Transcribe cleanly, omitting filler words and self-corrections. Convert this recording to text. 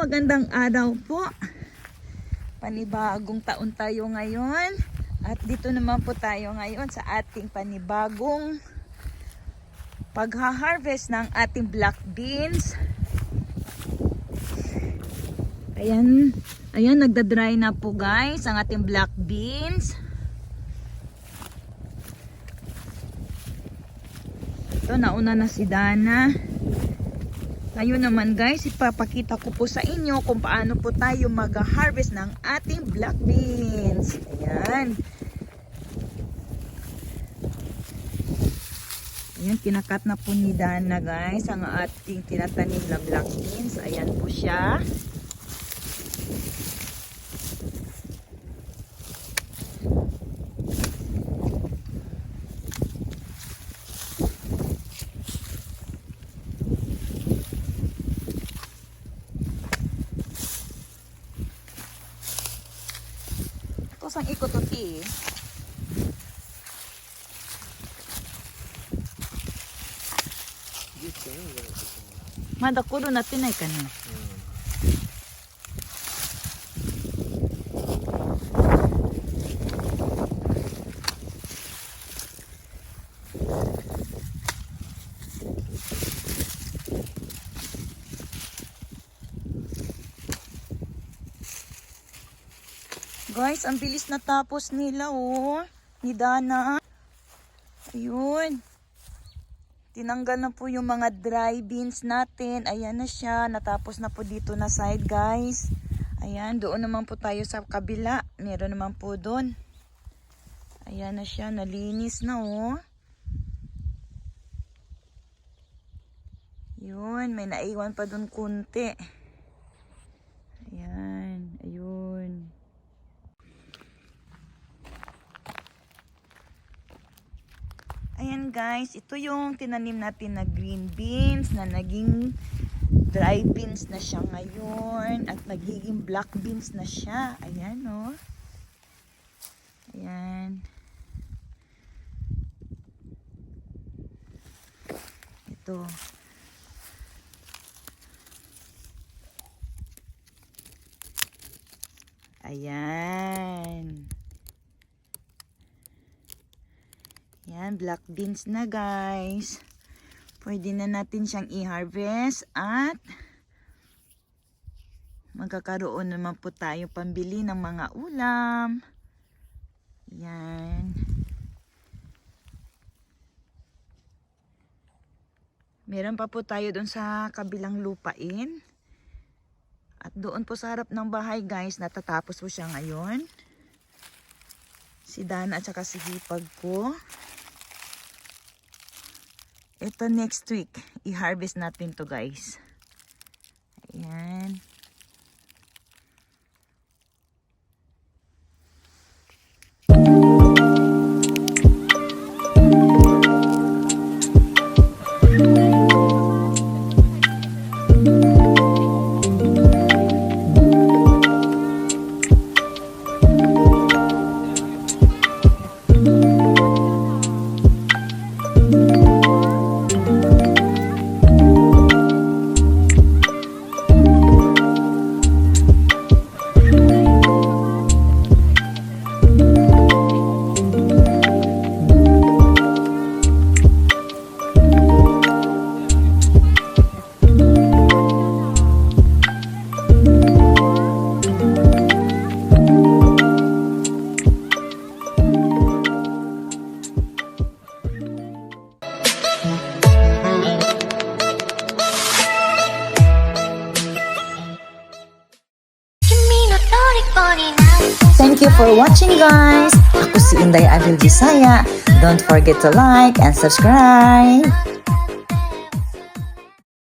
magandang araw po. Panibagong taon tayo ngayon. At dito naman po tayo ngayon sa ating panibagong pagha-harvest ng ating black beans. Ayan, nagda-dry na po guys ang ating black beans. Ito, nauna na si Dana. Ngayon naman guys, ipapakita ko po sa inyo kung paano po tayo mag-harvest ng ating black beans. Ayan. Ayan, kinakat na po ni Dana guys ang ating tinatanim na black beans. Ayan po siya. Sang ikot uti madakuro natin ay kanin. Guys, ang bilis natapos nila oh, ni Dana. Ayun. Tinanggal na po yung mga dry beans natin. Ayan na siya. Natapos na po dito na side guys. Ayan, doon naman po tayo sa kabila. Meron naman po doon. Ayan na siya. Nalinis na oh. Yun, may naiwan pa doon kunti. Ayan, ayun. Ayan guys, ito yung tinanim natin na green beans na naging dry beans na siya ngayon at nagiging black beans na siya. Ayan oh. Ayan. Ito. Ayan. Yan, black beans na guys. Pwede na natin siyang i-harvest at magkakaroon naman po tayo pambili ng mga ulam. Yan. Meron pa po tayo doon sa kabilang lupain. At doon po sa harap ng bahay guys, natatapos po siya ngayon. Si Dana at saka si Hipag ko. Ito next week, i-harvest natin to guys. Ayan. Thank you for watching guys. Ako si Inday Adil Bisaya. Don't forget to like and subscribe.